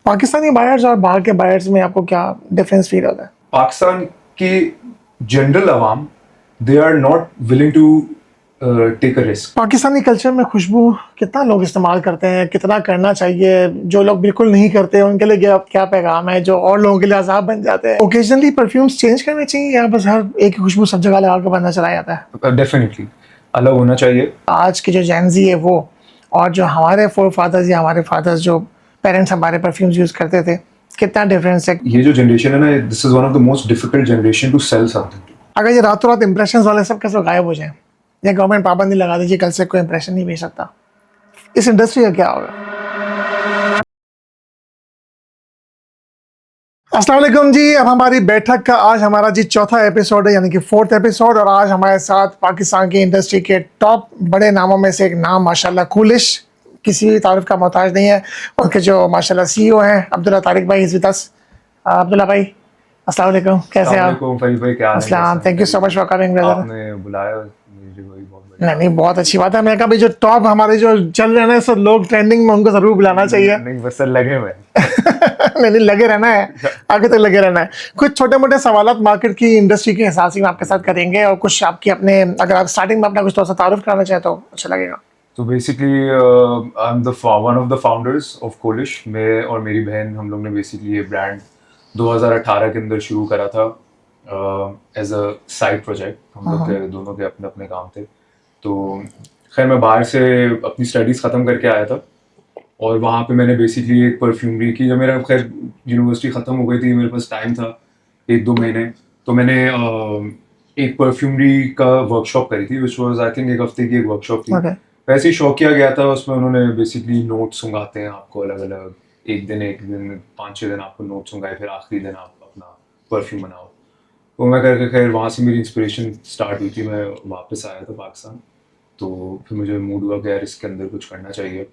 Pakistani buyers और बाहर के बायर्स में आपको क्या डिफरेंस फील होता है? पाकिस्तान की जनरल आवाम, they are not willing to take a risk. Pakistani culture में खुशबू कितना लोग इस्तेमाल करते हैं, कितना करना चाहिए? जो लोग बिल्कुल नहीं करते उनके लिए क्या क्या पैगाम है, जो और लोगों के लिए अजाब बन जाते हैं? ओकेजनली परफ्यूम्स चेंज करने चाहिए या बस हर एक ही खुशबू सब जगह लगा के बंदा चला जाता है? डेफिनेटली अलग होना चाहिए। आज की जो जेनजी है वो, और जो हमारे फोर फादर्स या हमारे फादर्स जो पेरेंट्स हमारे परफ्यूम्स यूज करते थे, कितना डिफरेंस है? ये जो जनरेशन है ना, this is one of the most difficult generation to sell something. अगर ये रातों रात इंप्रेशन वाले सब कैसे गायब हो जाए, या गवर्नमेंट पाबंदी लगा दीजिए कल से कोई इंप्रेशन नहीं भेज सकता, इस इंडस्ट्री का क्या होगा? अस्सलाम वालेकुम जी। अब हमारी बैठक का आज हमारा जी चौथा एपिसोड है, यानी कि फोर्थ एपिसोड। और आज हमारे साथ पाकिस्तान की इंडस्ट्री के टॉप बड़े नामों में से एक नाम माशाल्लाह कूलिश, किसी भी तारीफ का मोहताज नहीं है। उनके जो माशाल्लाह सीईओ हैं अब्दुल्ला तारिक भाई इज विद अस। अब्दुल्ला भाई अस्सलाम वालेकुम, कैसे हैं आप? फरीद भाई, क्या हाल है? अस्सलाम, thank you so much for coming brother. आपने बुलाया मुझे, वही बहुत बढ़िया। नहीं नहीं, बहुत अच्छी बात है। मैंने कहा भाई जो टॉप हमारे जो चल रहे हैं ना सब लोग ट्रेंडिंग में, उनको जरूर बुलाना चाहिए। नहीं, बस सर लगे हुए नहीं नहीं, लगे रहना है, आगे तक लगे रहना है। कुछ छोटे मोटे सवाल मार्केट की इंडस्ट्री के हिसाब से आपके साथ करेंगे, और कुछ आपकी अपने, अगर आप स्टार्टिंग में अपना कुछ थोड़ा सा तारुफ कराना चाहें तो अच्छा लगेगा। तो basically I am the one of the founders of Kolish. मैं और मेरी बहन, हम लोग ने बेसिकली ये ब्रांड 2018 के अंदर शुरू करा था एज अ साइड प्रोजेक्ट। हम लोग के दोनों के अपने अपने काम थे। तो खैर, मैं बाहर से अपनी स्टडीज़ ख़त्म करके आया था, और वहाँ पे मैंने बेसिकली एक परफ्यूमरी की। जब मेरा खैर यूनिवर्सिटी ख़त्म हो गई थी, मेरे पास टाइम था 1-2 महीने, तो मैंने एक परफ्यूमरी का वर्कशॉप करी थी, विच वाज आई थिंक 1 हफ्ते की एक वर्कशॉप थी। ओके। वैसे ही शौक किया गया था। उसमें उन्होंने बेसिकली नोट्स सुंगाते हैं आपको अलग अलग, एक दिन 5-6 दिन आपको नोट्स सुंगाए, फिर आखिरी दिन आप अपना परफ्यूम बनाओ। तो मैं करके खैर वहाँ से मेरी इंस्पिरेशन स्टार्ट हुई थी। मैं वापस आया था पाकिस्तान, तो फिर मुझे मूड हुआ कि यार इसके अंदर कुछ करना चाहिए।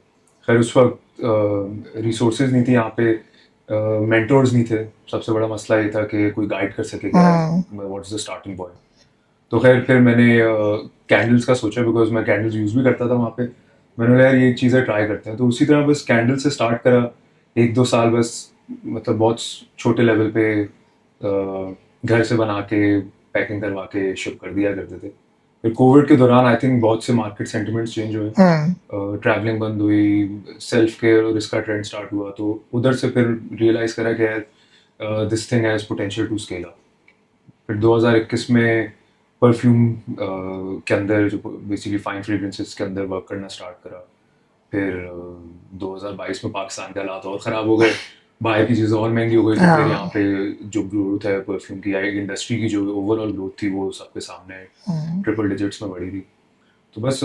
खैर उस वक्त रिसोर्सेज नहीं थी यहाँ पे, मेंटोर्स नहीं थे। सबसे बड़ा मसला ये था कि कोई गाइड कर सके कि what is the starting point. तो खैर फिर मैंने कैंडल्स का सोचा, बिकॉज मैं कैंडल्स यूज़ भी करता था वहाँ पे। मैंने कहा यार ये चीज़ें ट्राई करते हैं। तो उसी तरह बस कैंडल से स्टार्ट करा, 1-2 साल बस, मतलब बहुत छोटे लेवल पे घर से बना के पैकिंग करवा के शिप कर दिया करते थे। फिर कोविड के दौरान आई थिंक बहुत से मार्केट सेंटिमेंट्स चेंज हुए, ट्रैवलिंग बंद हुई, सेल्फ केयर और इसका ट्रेंड स्टार्ट हुआ। तो उधर से फिर रियलाइज़ करा कि this thing has potential to scale up. फिर 2021 में परफ्यूम के अंदर, जो बेसिकली फाइन फ्रेग्रेंसेस के अंदर वर्क करना स्टार्ट करा। फिर 2022 में पाकिस्तान के हालात और ख़राब हो गए, बाहर की चीज़ें और महंगी हो गई। तो फिर यहाँ पे जो ग्रोथ है परफ्यूम की, इंडस्ट्री की जो ओवरऑल ग्रोथ थी, वो सबके सामने ट्रिपल डिजिट्स में बढ़ी थी। तो बस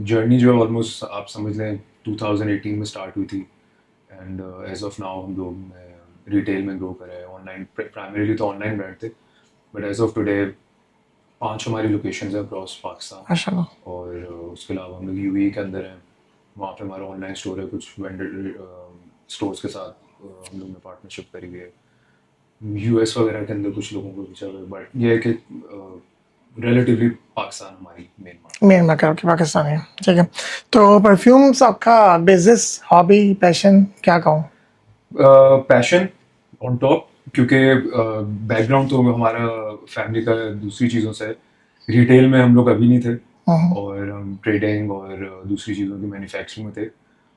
जर्नी जो है ऑलमोस्ट आप समझ लें 2018 में स्टार्ट हुई थी, एंड एज ऑफ नाउ हम लोग रिटेल में ग्रो कर रहे हैं। ऑनलाइन प्राइमरीली तो ऑनलाइन ब्रांड थे, बट एज ऑफ टुडे 5 हमारी लोकेशंस हैं अक्रॉस पाकिस्तान। माशाल्लाह। और उसके अलावा हम लोग यूएई के अंदर हैं, वहाँ पे हमारा ऑनलाइन स्टोर है। कुछ वेंडर स्टोर्स के साथ हम लोग ने पार्टनरशिप करी हुई है। यूएस वगैरह के अंदर कुछ लोगों को पीछा हुआ है, बट ये है कि रिलेटिवली पाकिस्तान हमारी मेन मार्केट। मेन मार्केट आपकी पाकिस्तान है, ठीक है। तो परफ्यूम्स आपका बिजनेस, हॉबी, पैशन, क्या कहूँ? पैशन ऑन टॉप, क्योंकि बैकग्राउंड तो हमारा फैमिली का दूसरी चीज़ों से है। रिटेल में हम लोग अभी नहीं थे, और हम ट्रेडिंग और दूसरी चीज़ों की मैन्युफैक्चरिंग में थे।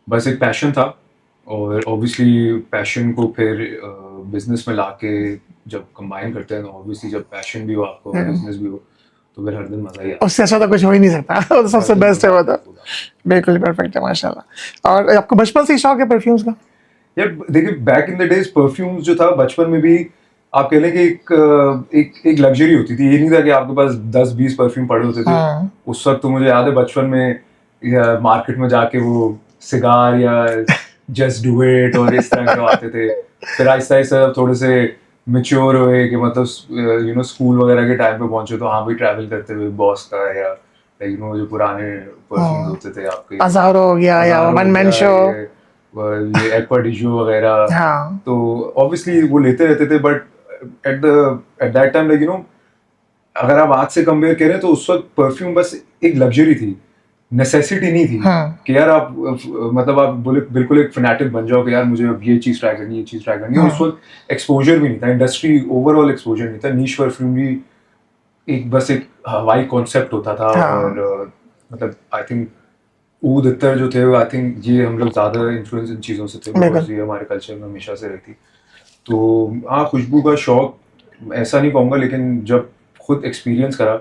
बस एक पैशन था, और ऑब्वियसली पैशन को फिर बिजनेस में लाके जब कंबाइन करते हैं, तो ऑब्वियसली जब पैशन भी हो आपको और बिजनेस भी हो, तो फिर हर दिन मज़ा ही आता उससे अच्छा तो कुछ हो ही नहीं सकता। वो तो सबसे है। बेस्ट है वो तो। बिल्कुल परफेक्ट है माशाल्लाह। और आपको बचपन से ही शौक है परफ्यूम्स का? यार देखिए, back in the days perfumes जो था बचपन में भी, आप कह लें कि एक लग्जरी होती थी। ये नहीं था कि आपके पास 10-20 परफ्यूम पड़े होते थे। उस वक्त तो मुझे याद है बचपन में या मार्केट में जाके वो सिगार या जस्ट डू इट और इस तरह के आते थे। फिर आहिस्ता आहिस्ता थोड़े से मेच्योर हुए कि मतलब स्कूल वगैरह के टाइम पे पहुंचे, तो हाँ भी ट्रैवल करते हुए बॉस का या जो पुराने परफ्यूम्स होते थे आपके, अज़ारो हो गया या अज़ारो वन हो मैन गया, शो। ये एक्वाडिजो वगैरह, हाँ। तो ऑब्वियसली वो लेते रहते थे। बट एट दैट टाइम अगर आप आज से कंपेयर करें तो उस वक्त परफ्यूम बस एक लग्जरी थी। नेसेसिटी नहीं थी हाँ। कि यार आप मतलब आप बोले बिल्कुल एक फैनेटिक बन जाओ कि यार मुझे अब ये चीज़ ट्राई करनी है, ये चीज़ ट्राई करनी है। हाँ। उस वक्त एक्सपोजर भी नहीं था, इंडस्ट्री ओवरऑल एक्सपोजर नहीं था, नीश परफ्यूम भी एक बस एक हवाई कॉन्सेप्ट होता था। और हाँ। मतलब आई थिंक ऊद इत्तर जो थे आई थिंक ये हम लोग ज़्यादा इन्फ्लुएंस इन चीज़ों से थे बिल्कुल। बिकॉज ये हमारे कल्चर में हमेशा से रहती। तो हाँ, खुशबू का शौक ऐसा नहीं कहूँगा, लेकिन जब खुद एक्सपीरियंस करा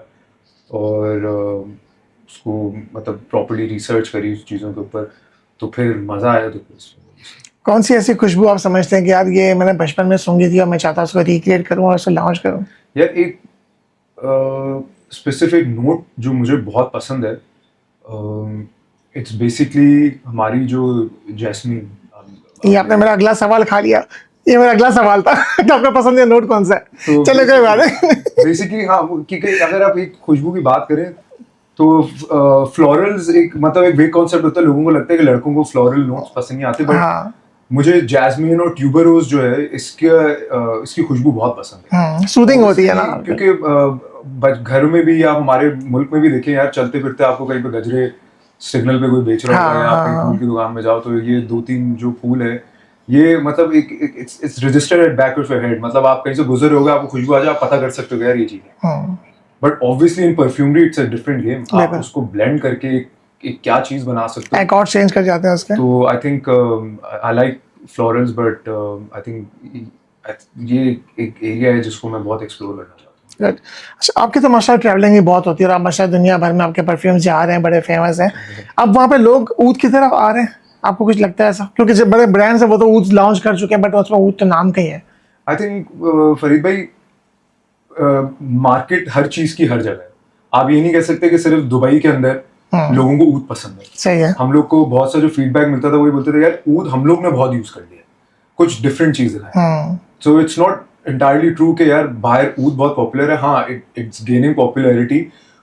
और उसको मतलब प्रॉपर्ली रिसर्च करी उस चीज़ों के ऊपर, तो फिर मज़ा आया। तो कौन सी ऐसी खुशबू आप समझते हैं कि यार ये मैंने बचपन में सूंघी थी और मैं चाहता हूँ उसको रिक्रिएट करूँ और उसको लॉन्च करूँ? यार एक स्पेसिफिक नोट जो मुझे बहुत पसंद है, इट्स बेसिकली हमारी जो जैस्मीन। ये आपने मेरा अगला सवाल खा लिया। ये मेरा अगला सवाल था कि आपका पसंदीदा नोट कौन सा है? तो चलो कोई बात नहीं। बेसिकली हाँ, क्योंकि अगर आप एक खुशबू की बात करें तो फ्लोरल्स एक मतलब एक वेग कॉन्सेप्ट होता है। लोगों को लगता है कि लड़कों को फ्लोरल नोट्स पसंद नहीं आते, बट हाँ। मुझे जैस्मीन और ट्यूबरोज जो है इसकी खुशबू बहुत पसंद है। सूदिंग होती है ना। Obviously, क्योंकि घर में भी या हमारे मुल्क में भी देखें यार, चलते फिरते आपको कहीं पे गजरे सिग्नल पे कोई बेच रहा होगा, या आप कहीं फूल की दुकान में जाओ तो ये दो तीन जो फूल है ये मतलब it's registered at back of your head. मतलब आप कहीं से गुजर होगे, आपको खुशबू आ जाए, आप पता कर सकते हो कि यार ये चीज है। But obviously in perfumery it's a different game. आप बिल्कुल। उसको ब्लेंड करके एक क्या चीज बना सकते हो। अकॉर्ड चेंज कर जाते हैं उसके। तो I think I like florals, but I think ये एक एरिया है जिसको मैं बहुत एक्सप्लोर करना चाहता हूँ। Right. अच्छा, आपकी तो माशाल्लाह ट्रैवलिंग भी बहुत होती है और आप माशाल्लाह दुनिया भर में आपके परफ्यूम्स जा रहे हैं, बड़े फेमस हैं। अब वहाँ पे लोग ऊद की तरफ आ रहे हैं, आपको कुछ लगता है ऐसा? क्योंकि जो बड़े ब्रांड्स हैं वो तो ऊद लॉन्च कर चुके हैं, बट उसमें ऊद तो नाम का ही है। आई थिंक फरीद भाई, मार्केट हर चीज की हर जगह है। आप ये नहीं कह सकते कि सिर्फ दुबई के अंदर लोगों को ऊद पसंद है। सही है। हम लोग को बहुत सा जो फीडबैक मिलता था वही बोलते थे यार ऊद हम लोग ने बहुत यूज कर लिया, कुछ डिफरेंट चीज दिखाई। So it's not entirely true कि यार बाहर ऊद बहुत पॉपुलर है। हाँ, it's gaining popularity,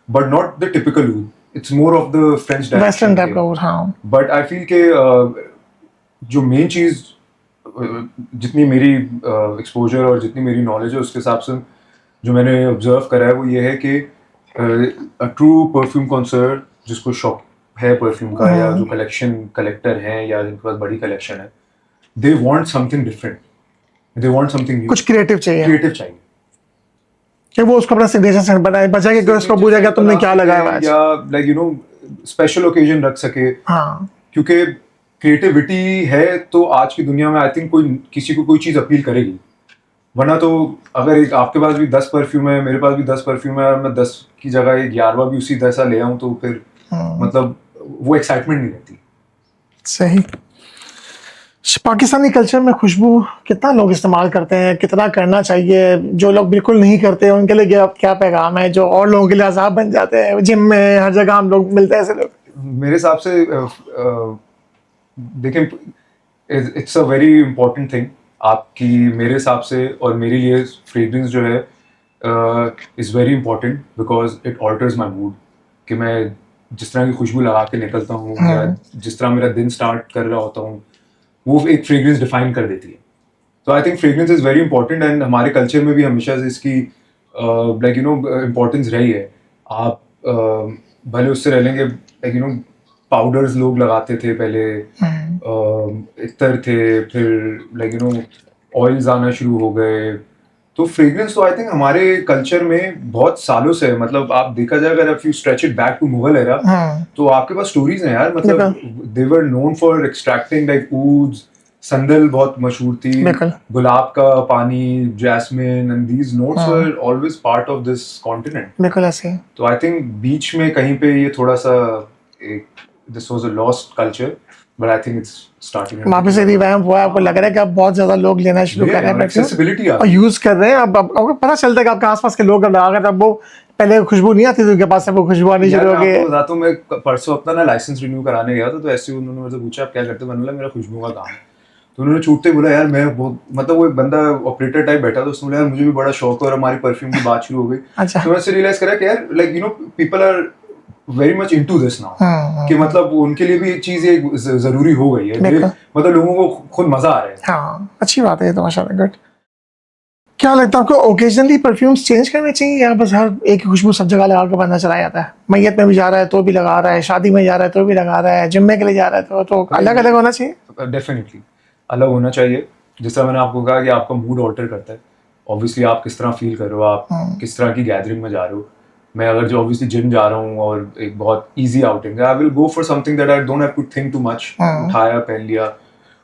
but not the typical oud. It's more of the French western type का ऊद। हाँ। बट आई फील के जो मेन चीज, जितनी मेरी एक्सपोजर और जितनी मेरी नॉलेज है उसके हिसाब से जो मैंने ऑब्जर्व करा है वो ये है कि ट्रू परफ्यूम कॉन्सर्ट जिसको शौक है परफ्यूम का, या जो कलेक्टर हैं या जिनके पास बड़ी कलेक्शन है, दे want something different, they want something new, कुछ क्रिएटिव क्रिएटिव चाहिए कि वो उसको अपना सिग्नेचर सेंट बनाए, बचा के उसको पूछा क्या तुमने क्या लगाया हुआ है आज? या like you no special occasion रख सके। हाँ। क्योंकि क्रिएटिविटी है तो आज की दुनिया में आई थिंक कोई किसी को कोई चीज अपील करेगी। वरना तो अगर एक आपके पास भी 10 परफ्यूम है, मेरे पास भी 10 परफ्यूम है, और मैं 10 की जगह एक 11वां भी उसी जैसा ले आऊं, तो फिर मतलब वो एक्साइटमेंट नहीं रहती। सही। पाकिस्तानी कल्चर में खुशबू कितना लोग इस्तेमाल करते हैं, कितना करना चाहिए? जो लोग बिल्कुल नहीं करते उनके लिए क्या पैगाम है, जो और लोगों के लिए अज़ाब बन जाते हैं? जिम में हर जगह हम लोग मिलते हैं ऐसे लोग। मेरे हिसाब से देखें, it's a very important thing आपकी, मेरे हिसाब से और मेरे लिए फ्रेग्रेंस जो है is very important because it alters my mood. कि मैं जिस तरह की खुशबू लगा के निकलता हूँ या जिस तरह मेरा दिन स्टार्ट कर रहा होता हूँ, वो एक फ्रेग्रेंस डिफाइन कर देती है। तो I think fragrance is very important, and हमारे कल्चर में भी हमेशा से इसकी लाइक यू नो इम्पोर्टेंस रही है। आप भले उससे रह लेंगे, लाइक यू नो पाउडर्स लोग लगाते थे पहले, इत्तर थे, फिर लाइक यू नो ऑयल्स आना शुरू हो गए। तो फ्रेग्रेंस तो आई थिंक हमारे कल्चर में बहुत सालों से है। मतलब आप देखा जाए, अगर if you stretch it back to Mughal era, तो आपके पास स्टोरीज हैं यार। मतलब they were known for extracting like ouds, संदल बहुत मशहूर थी, गुलाब का पानी, jasmine, and these notes were always part of this continent. बिल्कुल ऐसे। तो आई थिंक बीच में कहीं पे ये थोड़ा सा एक this was a lost culture, but I think it's starting वापस से रिवैम्प हुआ है। आपको लग रहा है कि अब बहुत ज्यादा लोग लेना शुरू कर रहे हैं एक्सेसिबिलिटी और यूज कर रहे हैं। अब आपको पता चलता है कि आपके आसपास के लोग अगर अब वो पहले खुशबू नहीं आती थी उनके पास से वो खुशबू आनी शुरू हो गई है। बताता हूँ, मैं परसों अपना ना लाइसेंस रिन्यू कराने गया था, तो ऐसे उन्होंने मुझसे पूछा आप क्या करते हो? मैंने बोला मेरा खुशबू का काम है। तो उन्होंने छूटते बोला यार मैं बहुत, मतलब वो एक बंदा ऑपरेटर टाइप बैठा था, उसने बोला यार मुझे भी बड़ा शौक है, और हमारी परफ्यूम की बात शुरू हो गई। अच्छा। तो मैंने रियलाइज करा कि यार like you know people are very much into this now, कि मतलब उनके लिए भी एक चीज एक जरूरी हो गई है। मतलब लोगों को खुद मजा आ रहा है। हाँ, अच्छी बात है ये तो माशाल्लाह। गुड। क्या लगता है आपको, ओकेजनली परफ्यूम्स चेंज करने चाहिए या बस हर एक ही खुशबू सब जगह लगा के बंदा चला जाता है? मैयत में भी जा रहा है तो भी लगा रहा है, शादी में जा रहा है तो भी लगा रहा है, जिम में के लिए जा रहा है तो अलग अलग होना चाहिए। डेफिनेटली अलग होना चाहिए। जिस तरह मैंने आपको कहा कि आपका मूड ऑल्टर करता है, ऑब्वियसली आप किस तरह फील कर रहे हो, आप किस तरह की गैदरिंग में जा रहे हो। मैं अगर जो ऑब्वियसली जिम जा रहा हूँ और एक बहुत इजी आउटिंग है, I will go for something that I don't have to think too much, उठाया पहन लिया।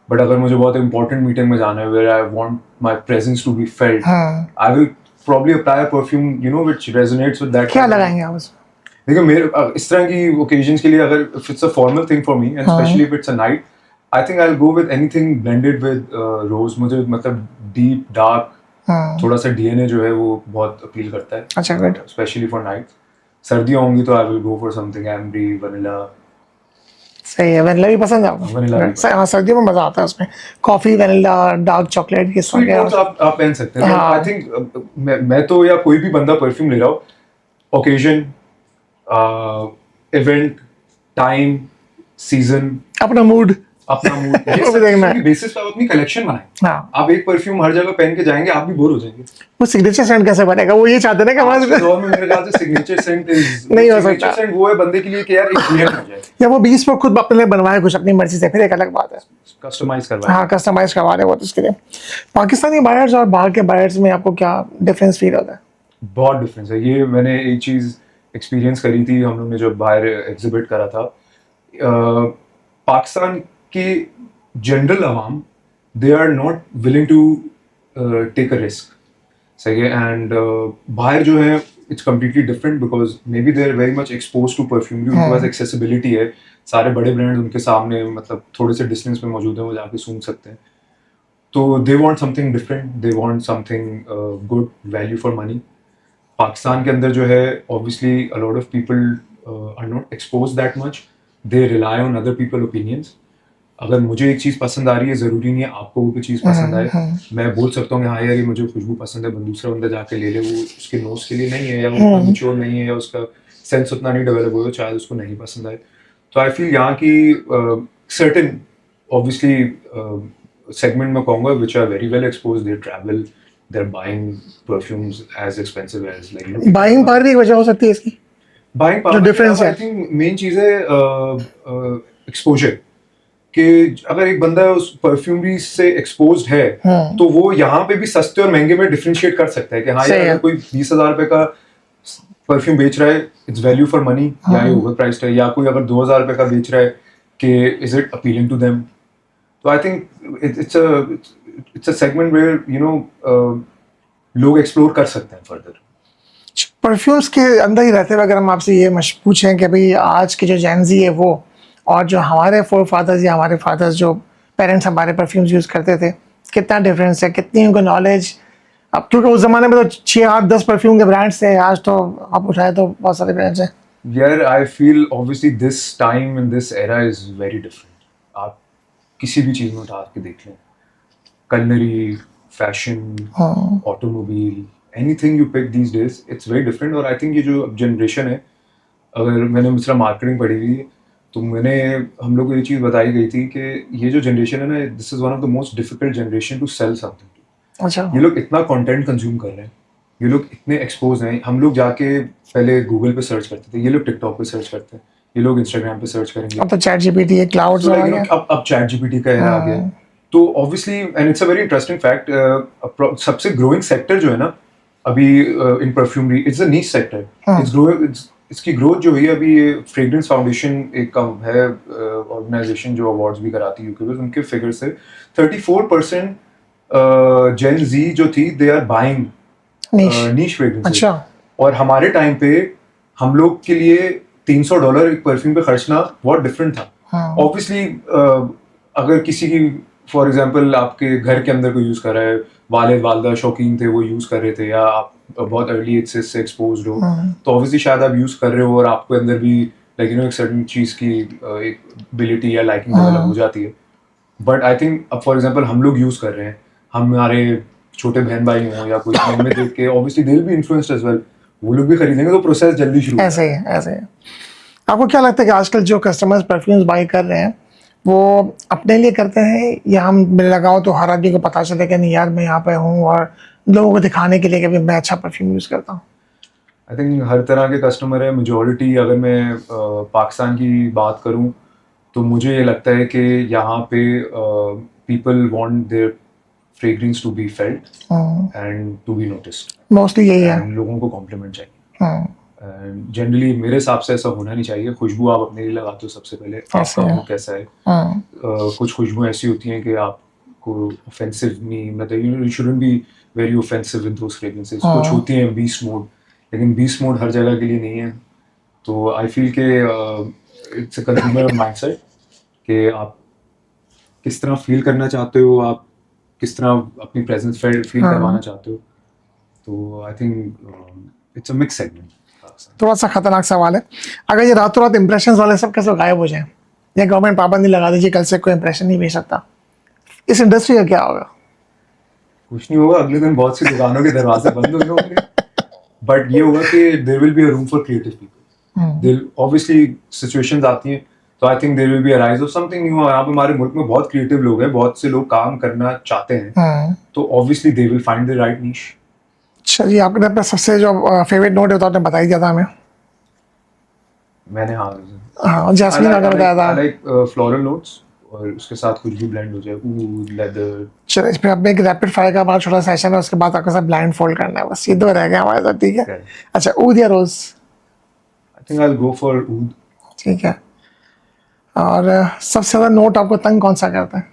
बट अगर मुझे बहुत इंपॉर्टेंट मीटिंग में जाना है where I want my presence to be felt, I will probably apply a perfume which resonates with that क्या kind of- लगाएंगे आप उसमें? देखिए मेरे इस तरह की ओकेजन्स के लिए, अगर if it's a formal thing for me and specially if it's a night, I think I will go with anything blended with rose. मुझे मतलब डीप डार्क थोड़ा सा डीएनए जो है वो बहुत अपील करता है, अच्छा, good. Specially for night. सर्दियाँ होंगी तो I will go for something ambery vanilla. सही है, वनीला भी पसंद है आपको? वनीला भी हाँ, सर्दियों में मजा आता है उसमें, कॉफी, वनीला, डार्क चॉकलेट, ये स्वीट नोट्स आप पहन सकते हैं। हाँ। आई थिंक मैं तो या कोई भी बंदा परफ्यूम ले रहा हो, ओकेजन, इवेंट, टाइम, सीजन, अपना मूड। अपना मूड, वो भी देखना है। बेसिस पे आप अपनी कलेक्शन बनाएं। हाँ, आप एक परफ्यूम हर जगह पहन के जाएंगे, आप भी बोर हो जाएंगे। वो सिग्नेचर सेंट कैसे बनेगा? वो ये चाहते हैं ना कि आज के हमारे दौर में मेरे ख्याल से सिग्नेचर सेंट नहीं हो सकता। सेंट वो है बंदे के लिए कि यार एक ब्रांड हो जाए, या वो 20 पर खुद अपने लिए बनवाए कुछ अपनी मर्जी से, फिर एक अलग बात है। कस्टमाइज करवाए। हाँ, कस्टमाइज करवा रहे हो तो उसके लिए। पाकिस्तानी बायर्स और बाहर के बायर्स में आपको क्या डिफरेंस फील होता है? बहुत डिफरेंस है। ये मैंने एक चीज एक्सपीरियंस करी थी, हम लोग ने जब बाहर एग्जिबिट करा था। पाकिस्तान की जनरल अवाम, they are not willing to take a risk, सही है। एंड बाहर जो है it's completely different, because maybe they are very much expose to perfume, उनके पास एक्सेसिबिलिटी है, सारे बड़े ब्रांड्स उनके सामने मतलब थोड़े से डिस्टेंस पे मौजूद है, वो जाके सूंघ सकते हैं। तो they want something different, they want something good, value for money. Pakistan के अंदर जो है obviously a lot of people are not expose that much, they rely on other people opinions. अगर मुझे एक चीज़ पसंद आ रही है, ज़रूरी नहीं है आपको वो भी चीज़ पसंद आए। मैं बोल सकता हूँ कि हाँ यार ये मुझे खुशबू पसंद है, दूसरा बंदा जाके ले ले, वो उसके नोज के लिए नहीं है, या वो उतना मैच्योर नहीं है, या उसका सेंस उतना नहीं डेवलप हुआ, शायद उसको नहीं पसंद आए। तो आई फील यहाँ की सर्टेन ऑब्वियसली सेगमेंट में कहूँगा which are very well expose, they travel, they're buying perfumes as expensive as like buying power भी एक वजह हो सकती है इसकी। buying जो power। difference है। I think मेन चीज है एक्सपोजर, कि अगर एक बंदा उस परफ्यूमरी से एक्सपोज्ड है तो वो यहाँ पे भी सस्ते और महंगे में डिफरेंशिएट कर सकता है कि हाँ यार अगर कोई 20,000 रुपए का परफ्यूम बेच रहा है, इट्स वैल्यू फॉर मनी, या ये ओवर प्राइस्ड है, या कोई अगर 2,000 रुपए का बेच रहा है कि is it appealing to them. तो I think it's a segment where लोग एक्सप्लोर कर सकते हैं फर्दर। परफ्यूम्स के अंदर ही रहते हुए अगर हम आपसे ये पूछें कि भाई आज के जो जेनजी है वो, और जो हमारे फोर फादर्स या हमारे फादर्स जो पेरेंट्स हमारे परफ्यूम्स यूज़ करते थे, कितना डिफरेंस है, कितनी उनको नॉलेज? अब क्योंकि उस ज़माने में तो 6, 8, 10 परफ्यूम के ब्रांड्स थे, आज तो आप उठाए तो बहुत सारे ब्रांड्स हैं। यार I feel obviously this time in this era is very different. आप किसी भी चीज़ में उठा के देख लें, culinary, fashion, automobile, anything you pick these days, it's very different. और आई थिंक ये जो जनरेशन है, अगर मैंने दूसरा मार्केटिंग पढ़ी हुई है तो हम लोग को ये चीज़ बताई गई थी कि ये जो जनरेशन है ना, this is one of the most difficult generation to sell something. अच्छा, ये लोग इतना कंटेंट कंज्यूम कर रहे हैं, ये लोग इतने एक्सपोज हैं। हम लोग जाके पहले गूगल पे सर्च करते थे, ये लोग टिकटॉक पे सर्च करते हैं, ये लोग इंस्टाग्राम पे सर्च करेंगे। अब तो चैट जीपीटी है, क्लाउड्स आ गया। अब चैट जीपीटी का एरा आ गया। तो obviously and it's a very interesting fact, सबसे ग्रोइंग सेक्टर जो है ना अभी in perfumery, it's a niche sector, it's growing. इसकी ग्रोथ जो हुई है अभी, ये फ्रेग्रेंस फाउंडेशन एक कम है ऑर्गेनाइजेशन जो अवार्ड्स भी कराती है यूके में, उनके फिगर से 34% जेन जी जो थी, they are buying niche fragrances. अच्छा, और हमारे टाइम पे हम लोग के लिए $300 एक परफ्यूम पे खर्चना बहुत डिफरेंट था। ऑब्वियसली अगर किसी की फॉर एग्जांपल आपके घर के अंदर कोई यूज कर रहा है, वालिद वालदा शौकीन थे, वो यूज कर रहे थे, या आप बहुत अर्ली एज से एक्सपोज्ड हो, तो ऑब्वियसली शायद आप यूज कर रहे हो और आपके अंदर भी लाइक एक सर्टेन चीज की एक एबिलिटी या लाइकिंग डेवलप हो जाती है। बट आई थिंक अब फॉर एग्जांपल हम लोग यूज कर रहे हैं, हमारे छोटे बहन भाई हों या कोई में देख के obviously they will be influenced as well, वो लोग भी खरीदेंगे, तो प्रोसेस जल्दी शुरू। ऐसे ही। आपको क्या लगता है कि आजकल जो कस्टमर्स परफ्यूम्स बाई कर रहे हैं वो अपने लिए करते हैं या हम लगाओ तो हर आदमी को पता चले कि नहीं यार मैं यहाँ पे हूँ, और लोगों को दिखाने के लिए कि भी मैं अच्छा परफ्यूम यूज़ करता हूँ? आई थिंक हर तरह के कस्टमर है। मेजोरिटी अगर मैं पाकिस्तान की बात करूं तो मुझे ये लगता है कि यहाँ पे people want their fragrance to be felt and to be noticed, mostly यही है। एंड लोगों को कॉम्प्लीमेंट चाहिए। हम्म, एंड जनरली मेरे हिसाब से ऐसा होना नहीं चाहिए। खुशबू आप अपने लिए लगाते हो, सबसे पहले ऐसे आपका है। मूड कैसा है। हम्म, कुछ खुशबू ऐसी होती हैं कि आपको ऑफेंसिव नहीं, मतलब you shouldn't be very offensive with those fragrances. कुछ होती हैं बीस्ट मोड, लेकिन बीस्ट मोड हर जगह के लिए नहीं है। तो आई फील के इट्स अ कंज्यूमर माइंडसेट कि आप किस तरह फील करना चाहते हो, आप किस तरह अपनी प्रेजेंस फील करवाना चाहते हो। तो I think it's a mix segment. थोड़ा सा खतरनाक सवाल है, अगर ये रातों रात इंप्रेशन वाले सब कैसे गायब हो जाए, या गवर्नमेंट पाबंदी लगा दीजिए कल से कोई इंप्रेशन नहीं भेज सकता, इस इंडस्ट्री का क्या होगा? कुछ नहीं होगा, अगले दिन बहुत सी दुकानों के दरवाजे बंद होंगे। बट ये होगा कि there will be a room for creative people. There obviously situations आती हैं, तो I think there will be a rise of something new. यहाँ पे हमारे मुल्क में बहुत क्रिएटिव लोग हैं, बहुत से लोग काम करना चाहते हैं, तो obviously they will find the right niche. अच्छा जी, आपने अपना सबसे जो फेवरेट नोट है तो आपने बता ही दिया था हमें। मैंने हाँ हाँ, जैस्मीन आपने बताया था। आई लाइक फ्लोरल नोट्स, और उसके साथ कुछ भी ब्लेंड हो जाए, ऊद, लेदर। चलो इस पे अब एक रैपिड फायर का हमारा छोटा सेशन है, उसके बाद आपके साथ ब्लाइंड फोल्ड करना है, बस ये दो रह गए हमारे साथ, ठीक है? Okay. अच्छा, ऊद या rose? I think I will go for oud. ठीक है। और सबसे ज्यादा नोट आपको तंग कौन सा करता है?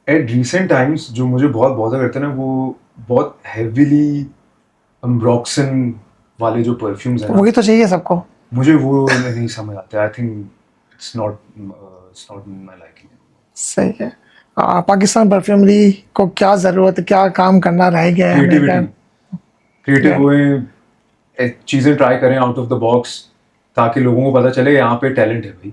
एट रिसेंट टाइम्स जो मुझे बहुत बॉदर करते हैं ना, वो बहुत हेवीली अम्ब्रॉक्सन वाले जो परफ्यूम्स हैं ना, वही तो चाहिए सबको। मुझे वो नहीं समझ आते। आई think it's not my liking. सही है। पाकिस्तान परफ्यूमरी को क्या जरूरत है, क्या काम करना रह गया है हमें क्रिएटिविटी, क्रिएटिव Yeah. हुए, चीजें ट्राई करें आउट ऑफ द बॉक्स, ताकि लोगों को पता चले यहाँ पे टैलेंट है भाई।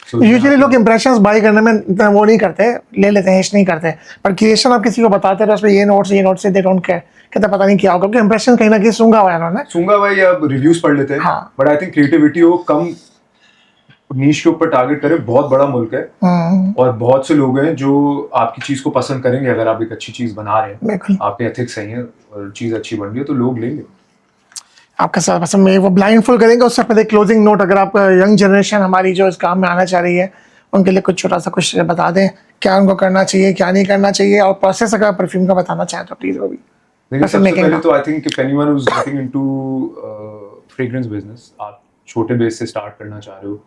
So, यूजुअली लोग इंप्रेशंस बाई करने में इतना वो नहीं करते, ले लेते हैं, इश नहीं करते, पर क्रिएशन आप किसी को बताते रहो उसमें ये नोट से दे डोंट केयर, कहते पता नहीं क्या होगा, क्योंकि इंप्रेशन कहीं ना कहीं सूंगा हुआ है उन्होंने। सूंगा भाई अब रिव्यूज पढ़ लेते हैं। हाँ। बट आई थिंक क्रिएटिविटी हो कम नीश के ऊपर टारगेट करें। बहुत बड़ा मुल्क है, और बहुत से लोग हैं जो आपकी चीज को पसंद करेंगे। अगर आप एक अच्छी चीज बना रहे हैं, बिल्कुल। आपके एथिक्स सही हैं और चीज अच्छी बन रही है, तो लोग लेंगे। आपका साथ पसंद में वो ब्लाइंड फुल करेंगे, उससे पहले क्लोजिंग नोट, अगर आप यंग जनरेशन हमारी जो इस काम में आना चाह रही है उनके लिए कुछ छोटा सा कुछ बता दें, क्या उनको करना चाहिए क्या नहीं करना चाहिए, और प्रोसेस अगर परफ्यूम का बताना चाहें तो प्लीज वो भी। लेकिन वैसे सबसे making पहले का। तो I think if anyone who is getting into fragrance business, आप छोटे बेस से स्टार्ट करना चाह रहे हो,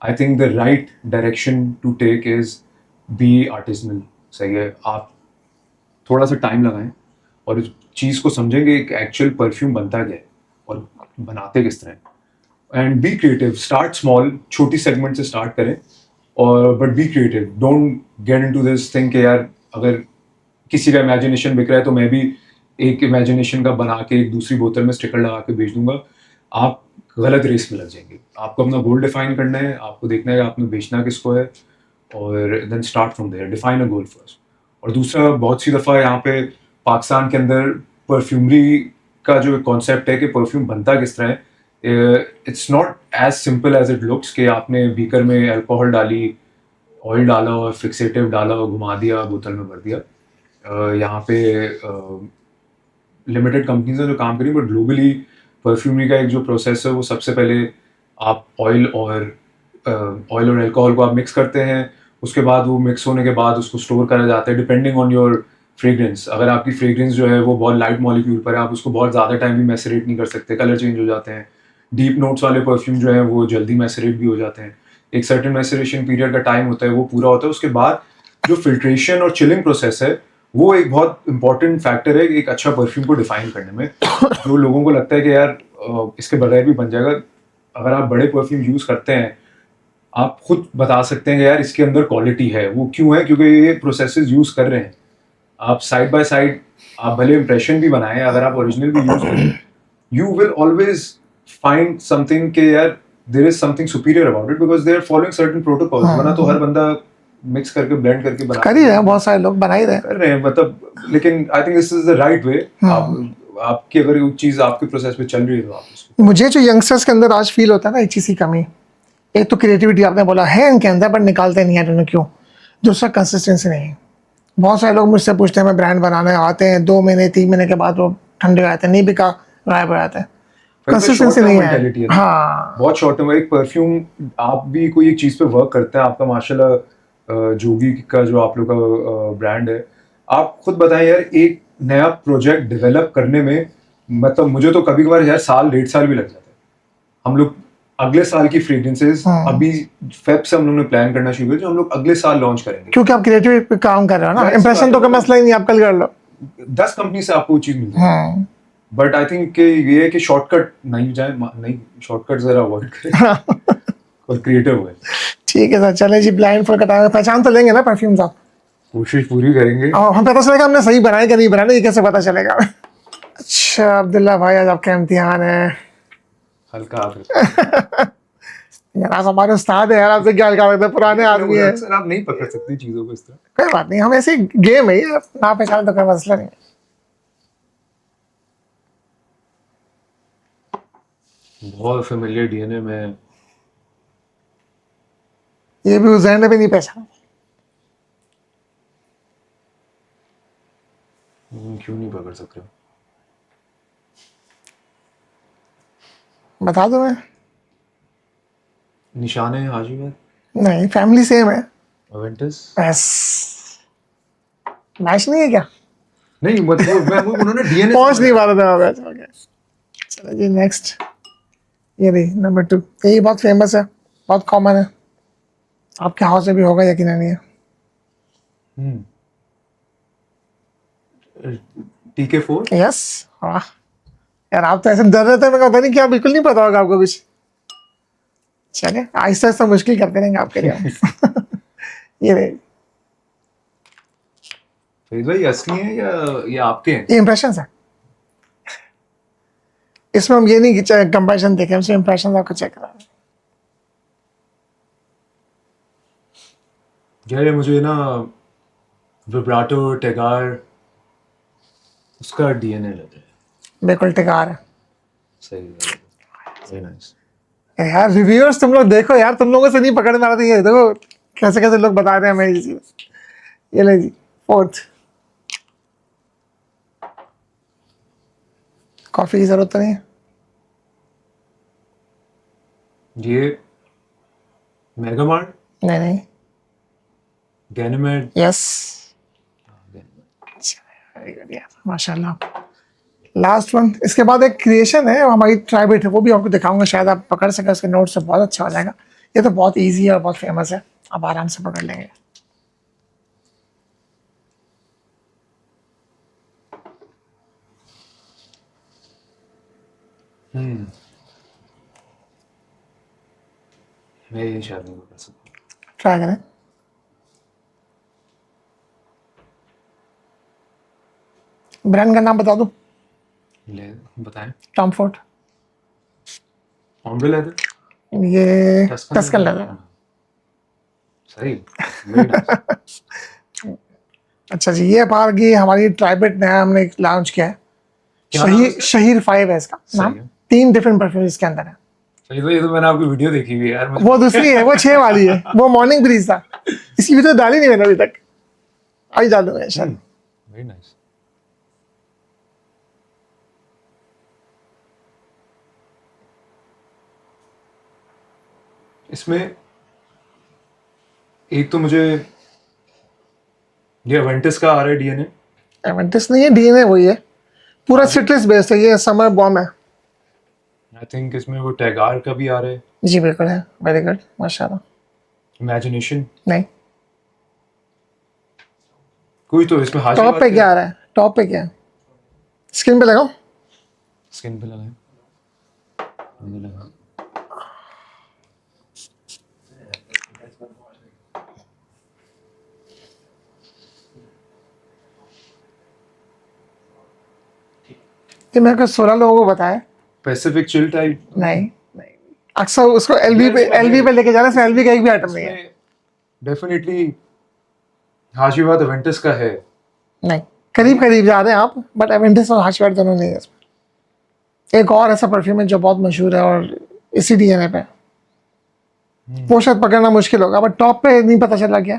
I think the right direction to take is be artisanal. सही है, आप थोड़ा सा टाइम लगाएं और इस चीज़ को समझेंगे एक एक्चुअल परफ्यूम बनता क्या है और बनाते किस तरह। And be creative, start small, छोटी सेगमेंट से स्टार्ट करें, और but be creative. Don't get into this thing कि यार अगर किसी का इमेजिनेशन बिक रहा है तो मैं भी एक इमेजिनेशन का बना के एक दूसरी बोतल में स्टिकर लगा के बेच दूंगा। आप गलत रेस में लग जाएंगे। आपको अपना गोल डिफाइन करना है, आपको देखना है कि आपने बेचना किसको है, और then start from there, define a goal first. और दूसरा, बहुत सी दफ़ा यहाँ पे पाकिस्तान के अंदर परफ्यूमरी का जो कॉन्सेप्ट है कि परफ्यूम बनता किस तरह है, it's not as simple as it looks कि आपने बीकर में अल्कोहल डाली, ऑयल डाला और फिक्सेटिव डाला और घुमा दिया, बोतल में भर दिया। यहाँ पे लिमिटेड कंपनीज हैं जो काम करी, बट ग्लोबली परफ्यूमरी का एक जो प्रोसेस है वो सबसे पहले आप ऑयल और अल्कोहल को आप मिक्स करते हैं। उसके बाद वो मिक्स होने के बाद उसको स्टोर करा जाता है डिपेंडिंग ऑन योर फ्रेग्रेंस। अगर आपकी फ्रेग्रेंस जो है वो बहुत लाइट मॉलिक्यूल पर है, आप उसको बहुत ज़्यादा टाइम भी मैसरेट नहीं कर सकते, कलर चेंज हो जाते हैं। डीप नोट्स वाले परफ्यूम जो है वो जल्दी मैसरेट भी हो जाते हैं। एक सर्टेन मैसरेशन पीरियड का टाइम होता है, वो पूरा होता है। उसके बाद जो फिल्ट्रेशन और चिलिंग प्रोसेस है वो एक बहुत इंपॉर्टेंट फैक्टर है एक अच्छा परफ्यूम को डिफाइन करने में। जो लोगों को लगता है कि यार इसके बगैर भी बन जाएगा, अगर आप बड़े परफ्यूम यूज़ करते हैं, आप खुद बता सकते हैं कि यार इसके अंदर क्वालिटी है। वो क्यों है? क्योंकि ये प्रोसेसेस यूज़ कर रहे हैं। आप साइड बाय साइड, आप भले इंप्रेशन भी बनाएं, अगर आप ओरिजिनल भी यूज़ करें, you will always find something के यार there is something superior about it, because they are following certain protocols. वरना तो हर बंदा मिक्स करके ब्लेंड करके बना कर ही रहे हैं, बहुत सारे लोग बना ही रहे हैं। कर रहे हैं, मतलब। लेकिन I think this is the right way. आपकी अगर वो चीज़ आपके प्रोसेस में चल रही है तो आप उसको। मुझे जो यंगस्टर्स के अंदर आज फील होता है ना, एक चीज़ की कमी, एक तो क्रिएटिविटी आपने बोला है इनके अंदर, बट निकालते नहीं है क्यों। दूसरा कंसिस्टेंसी नहीं है। बहुत सारे लोग मुझसे पूछते हैं मैं ब्रांड बनाने आते हैं 2 महीने 3 महीने के बाद वो ठंडे हो जाते हैं, नहीं बिका, गायब हो जाते हैं। कंसिस्टेंसी नहीं है। हाँ, बहुत शॉर्ट टर्म। एक परफ्यूम, आप भी कोई एक चीज पे वर्क करते हैं, आपका माशाल्लाह जोगी का जो आप लोग का ब्रांड है, आप खुद बताएं यार, एक नया प्रोजेक्ट डेवलप करने में मतलब मुझे तो कभी कभार यार साल 1.5 साल भी लग जाता है। हम लोग अगले साल की फ्रेग्रेंसेस अभी फेब से हम लोग ने प्लान करना शुरू किया, जो हम लोग अगले साल लॉन्च करेंगे, क्योंकि आप क्रिएटिव पे काम कर रहे हो ना। इंप्रेशन तो का मसला ही नहीं, आप कल कर लो। 10 कंपनी से आपको वो चीज मिल जाएगी। बट आई थिंक कि ये है कि शॉर्टकट नहीं जाए, नहीं, शॉर्टकट जरा अवॉइड करें और क्रिएटिव हुए। ठीक है सर, चले जी। ब्लाइंड फॉर कटा पहचान तो लेंगे ना परफ्यूम्स आप? कोशिश पूरी करेंगे। और हम पता चलेगा हमने सही बनाया कि नहीं बनाया, ये कैसे पता चलेगा? अच्छा अब्दुल्ला भाई, आज आपका इम्तिहान है। हल्का आप यार आप हमारे उस्ताद है यार, आपसे क्या हल्का लगता है, पुराने आदमी है। सर आप नहीं पकड़ सकते चीजों को इस तरह। कोई बात नहीं, हम ऐसे गेम है ये, ना पहचान तो कोई मसला नहीं। बहुत फेमिलियर डीएनए में। ये भी उजैन ने भी नहीं पहचाना। क्यों नहीं पकड़ सकते? बता दो मैं। निशान है हाजी में। नहीं, फैमिली सेम है। अवेंटस। बस मैच नहीं है क्या? नहीं मतलब मैं उन्होंने डीएनए पहुंच नहीं पा रहा था मैच। ओके चलो जी, नेक्स्ट। ये रही नंबर 2। यही बहुत फेमस है, बहुत कॉमन है, आपके हाउस में भी होगा यकीनन नहीं है। TK4। यस। वाह यार, आप तो ऐसे डर रहे थे, मैं पता नहीं क्या, बिल्कुल नहीं पता होगा आपको कुछ। चले आहिस्ता आहिस्ता मुश्किल करते रहेंगे आपके लिए। ये रही। फरीद भाई असली है या ये आपके हैं? ये इंप्रेशन है, इसमें हम ये नहीं कंपैरिजन देखें, हमसे इंप्रेशन आपको चेक करा। यार ये मुझे ना विब्राटो टेगार उसका डीएनए लग रहा है। बिल्कुल टिकार है। सही है, वेरी नाइस। यार रिव्यूअर्स तुम लोग देखो यार, तुम लोगों से नहीं पकड़ में आ रही है। देखो कैसे कैसे लोग बता रहे हैं हमें ये चीज। ये ले जी 4th। कॉफी की जरूरत तो नहीं है। ये मेगामार्ट। नहीं नहीं। गैनीमेड। यस वेरी गुड यार, माशाल्लाह। लास्ट वन, इसके बाद एक क्रिएशन है हमारी ट्राइबेट है, वो भी आपको दिखाऊंगा, शायद आप पकड़ सके उसके नोट से, बहुत अच्छा हो जाएगा। ये तो बहुत इजी है और बहुत फेमस है, आप आराम से पकड़ लेंगे। मैं ये शायद नहीं कर सकता। ट्राई करें। ब्रांड का नाम बता दो। ले बताएं। Tom Ford. Ombre leather. ये टस्कन लेदर। सही, वेरी नाइस। अच्छा जी, ये बार की हमारी ट्राइबेट नया हमने लॉन्च किया है। क्या नाम है इसका? शहीर 5 है इसका नाम। है। 3 डिफरेंट परफ्यूम इसके अंदर है। सही तो, ये तो मैंने आपकी वीडियो देखी हुई है यार। वो दूसरी है, वो 6 वाली है, वो मॉर्निंग ब्रीज था। इसकी वीडियो डाली नहीं मैंने अभी तक, आज डालूंगा शायद। Very nice. इसमें एक तो मुझे ये अवेंटिस का आ रहा है डीएनए। एवेंटिस नहीं है, डीएनए वही है, पूरा सिट्रस बेस्ड है। ये समर बॉम्ब है। आई थिंक इसमें वो टैगार का भी आ रहा है। जी बिल्कुल है, वेरी गुड माशाल्लाह। इमेजिनेशन। नहीं, कोई तो इसमें हाजी टॉप पे क्या आ रहा है? टॉप पे क्या है? स्किन पे लगाओ। स्किन पे लगाए। ये मैंने कुछ 16 लोगों को बताया। Pacific chill type. नहीं नहीं, अक्सर उसको एलवी पे लेके जाना है, एलवी का एक भी आइटम नहीं है। डेफिनेटली हाशीवाद अवेंटिस का है। नहीं, करीब करीब जा रहे हैं आप, बट एवेंटिस और हाशवर्ड दोनों नहीं है इसमें। एक और ऐसा परफ्यूम है जो बहुत मशहूर है और इसी डीएनए पे है। वो शायद पकड़ना मुश्किल होगा, बट टॉप पे नहीं पता चला क्या?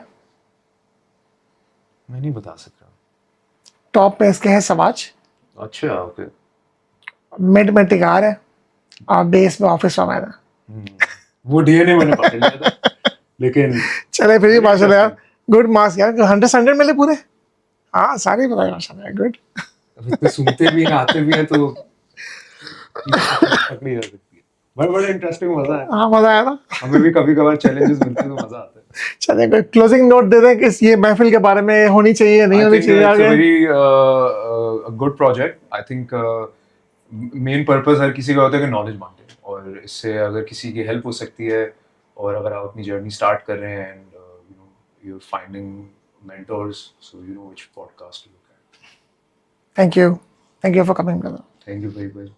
मैं नहीं बता सकता। टॉप पे इसके है सवाज, अच्छा, ओके। मिड में टिगार है और बेस में ऑफिस वगैरह। वो डीएनए मैंने पकड़ लिया था, लेकिन चले फिर भी Very माशाल्लाह यार, interesting। गुड मार्क्स यार, 100 मिले पूरे। हाँ सारे बताए माशाल्लाह, गुड। अब इतने सुनते भी हैं, आते भी हैं, तो पकड़ी जा सकती है। बड़ा इंटरेस्टिंग, मजा है। हाँ मजा आया ना। हमें भी कभी कभार चैलेंजेस मिलते हैं तो मजा आता है। चले कोई क्लोजिंग नोट दे दें कि ये महफिल के बारे में होनी चाहिए नहीं I होनी think चाहिए it's a आगे? very a good project. I think main purpose हर किसी का होता है कि नॉलेज बांटे, और इससे अगर किसी की हेल्प हो सकती है, और अगर आप अपनी जर्नी स्टार्ट कर रहे हैं and you know you are finding mentors, so you know which podcast to look at. Thank you for coming brother. Thank you very much.